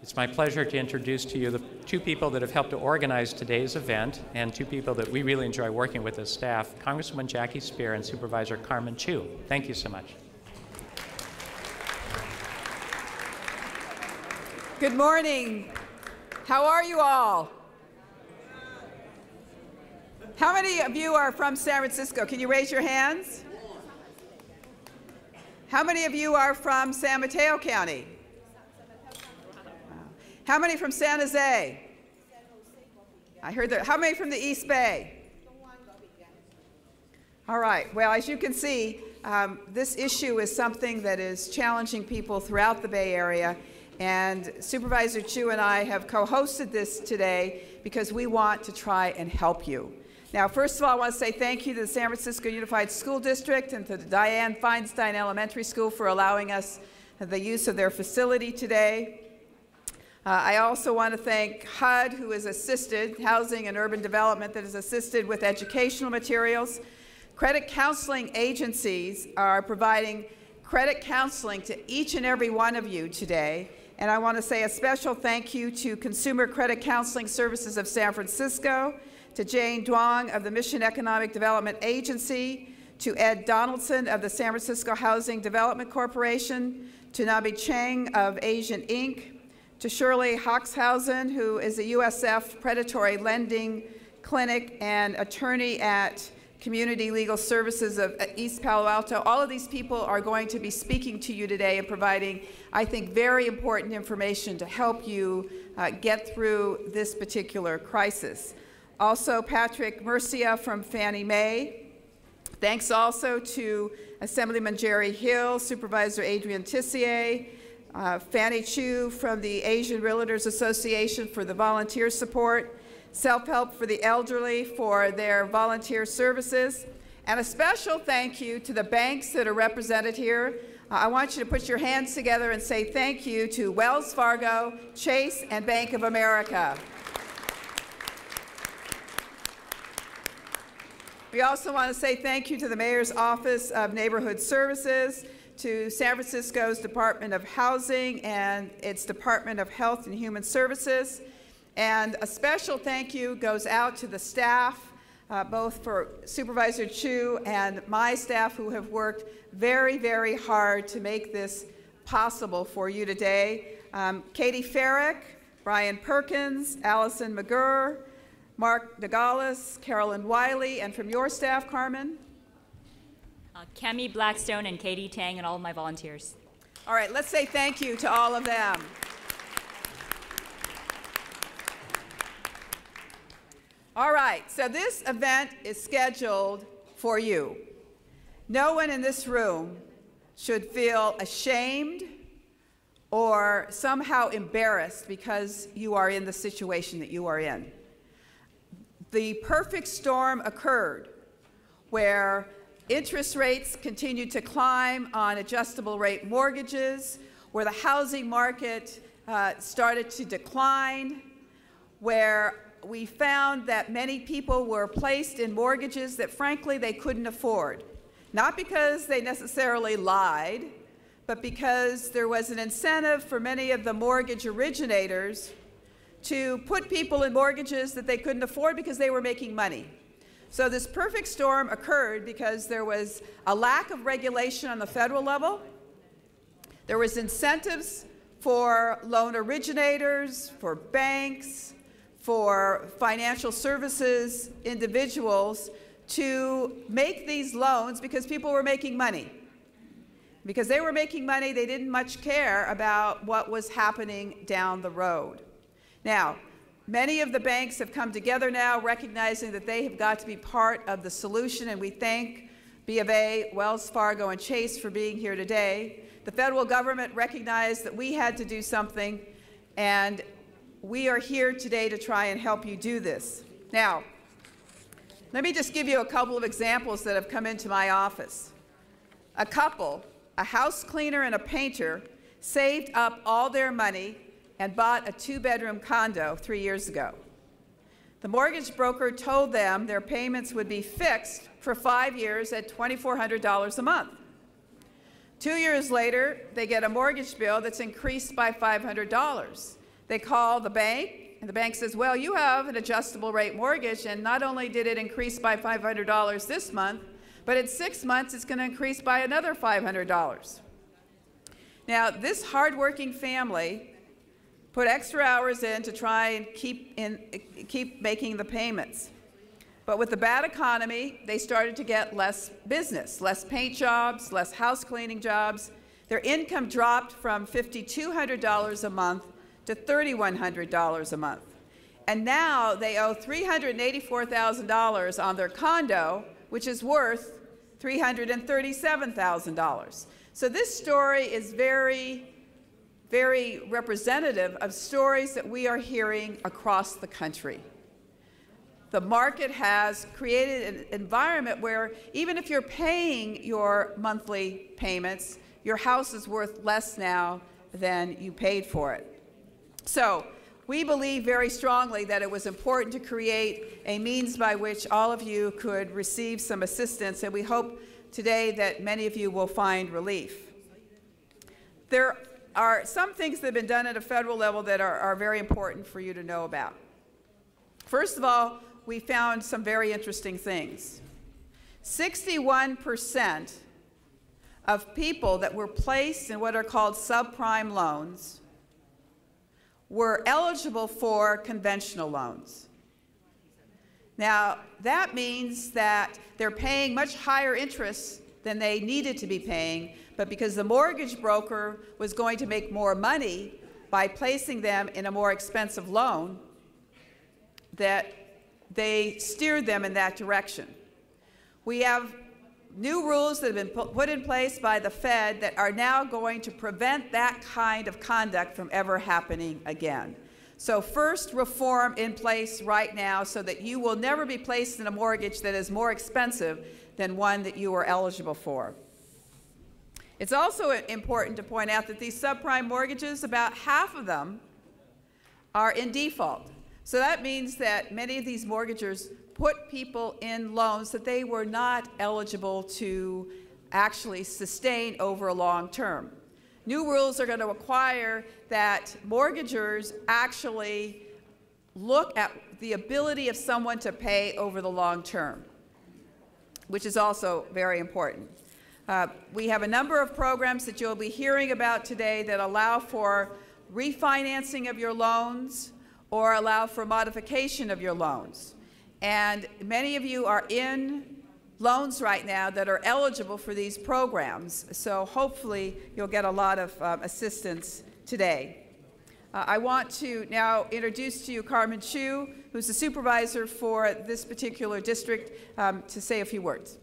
It's my pleasure to introduce to you the two people that have helped to organize today's event and two people that we really enjoy working with as staff, Congresswoman Jackie Speier and Supervisor Carmen Chu. Thank you so much. Good morning. How are you all? How many of you are from San Francisco? Can you raise your hands? How many of you are from San Mateo County? How many from San Jose? I heard that. How many from the East Bay? All right. Well, as you can see, this issue is something that is challenging people throughout the Bay Area. And Supervisor Chu and I have co-hosted this today because we want to try and help you. Now, first of all, I want to say thank you to the San Francisco Unified School District and to the Diane Feinstein Elementary School for allowing us the use of their facility today. I also want to thank HUD, who has assisted, Housing and Urban Development, that has assisted with educational materials. Credit counseling agencies are providing credit counseling to each and every one of you today. And I want to say a special thank you to Consumer Credit Counseling Services of San Francisco, to Jane Duong of the Mission Economic Development Agency, to Ed Donaldson of the San Francisco Housing Development Corporation, to Nabi Cheng of Asian Inc., to Shirley Hoxhausen, who is a USF predatory lending clinic and attorney at Community Legal Services of East Palo Alto. All of these people are going to be speaking to you today and providing, I think, very important information to help you get through this particular crisis. Also, Patrick Murcia from Fannie Mae. Thanks also to Assemblyman Jerry Hill, Supervisor Adrian Tissier, Fannie Chu from the Asian Realtors Association for the volunteer support, Self-Help for the Elderly for their volunteer services, and a special thank you to the banks that are represented here. I want you to put your hands together and say thank you to Wells Fargo, Chase, and Bank of America. We also want to say thank you to the Mayor's Office of Neighborhood Services, to San Francisco's Department of Housing and its Department of Health and Human Services. And a special thank you goes out to the staff, both for Supervisor Chu and my staff, who have worked very, very hard to make this possible for you today. Katie Farrick, Brian Perkins, Allison McGurr, Mark Nogales, Carolyn Wiley, and from your staff, Carmen? Kemi Blackstone and Katie Tang and all of my volunteers. All right, let's say thank you to all of them. All right, so this event is scheduled for you. No one in this room should feel ashamed or somehow embarrassed because you are in the situation that you are in. The perfect storm occurred where interest rates continued to climb on adjustable rate mortgages, where the housing market started to decline, where we found that many people were placed in mortgages that frankly they couldn't afford. Not because they necessarily lied, but because there was an incentive for many of the mortgage originators to put people in mortgages that they couldn't afford because they were making money. So this perfect storm occurred because there was a lack of regulation on the federal level. There was incentives for loan originators, for banks, for financial services individuals to make these loans because people were making money. Because they were making money, they didn't much care about what was happening down the road. Now, many of the banks have come together now, recognizing that they have got to be part of the solution, and we thank B of A, Wells Fargo, and Chase for being here today. The federal government recognized that we had to do something, and we are here today to try and help you do this. Now, let me just give you a couple of examples that have come into my office. A couple, a house cleaner and a painter, saved up all their money and bought a 2-bedroom condo 3 years ago. The mortgage broker told them their payments would be fixed for 5 years at $2,400 a month. 2 years later, they get a mortgage bill that's increased by $500. They call the bank, and the bank says, well, you have an adjustable rate mortgage, and not only did it increase by $500 this month, but in 6 months it's going to increase by another $500. Now, this hardworking family put extra hours in to try and keep making the payments. But with the bad economy, they started to get less business, less paint jobs, less house cleaning jobs. Their income dropped from $5,200 a month to $3,100 a month. And now they owe $384,000 on their condo, which is worth $337,000. So this story is very, very representative of stories that we are hearing across the country. The market has created an environment where even if you're paying your monthly payments, your house is worth less now than you paid for it. So we believe very strongly that it was important to create a means by which all of you could receive some assistance, and we hope today that many of you will find relief. There are some things that have been done at a federal level that are very important for you to know about. First of all, we found some very interesting things. 61% of people that were placed in what are called subprime loans were eligible for conventional loans. Now, that means that they're paying much higher interest than they needed to be paying, but because the mortgage broker was going to make more money by placing them in a more expensive loan, that they steered them in that direction. We have new rules that have been put in place by the Fed that are now going to prevent that kind of conduct from ever happening again. So first, reform in place right now so that you will never be placed in a mortgage that is more expensive than one that you are eligible for. It's also important to point out that these subprime mortgages, about half of them are in default. So that means that many of these mortgagors put people in loans that they were not eligible to actually sustain over a long term. New rules are going to require that mortgagors actually look at the ability of someone to pay over the long term, which is also very important. We have a number of programs that you'll be hearing about today that allow for refinancing of your loans or allow for modification of your loans. And many of you are in loans right now that are eligible for these programs, so hopefully you'll get a lot of assistance today. I want to now introduce to you Carmen Chu, who's the supervisor for this particular district, to say a few words.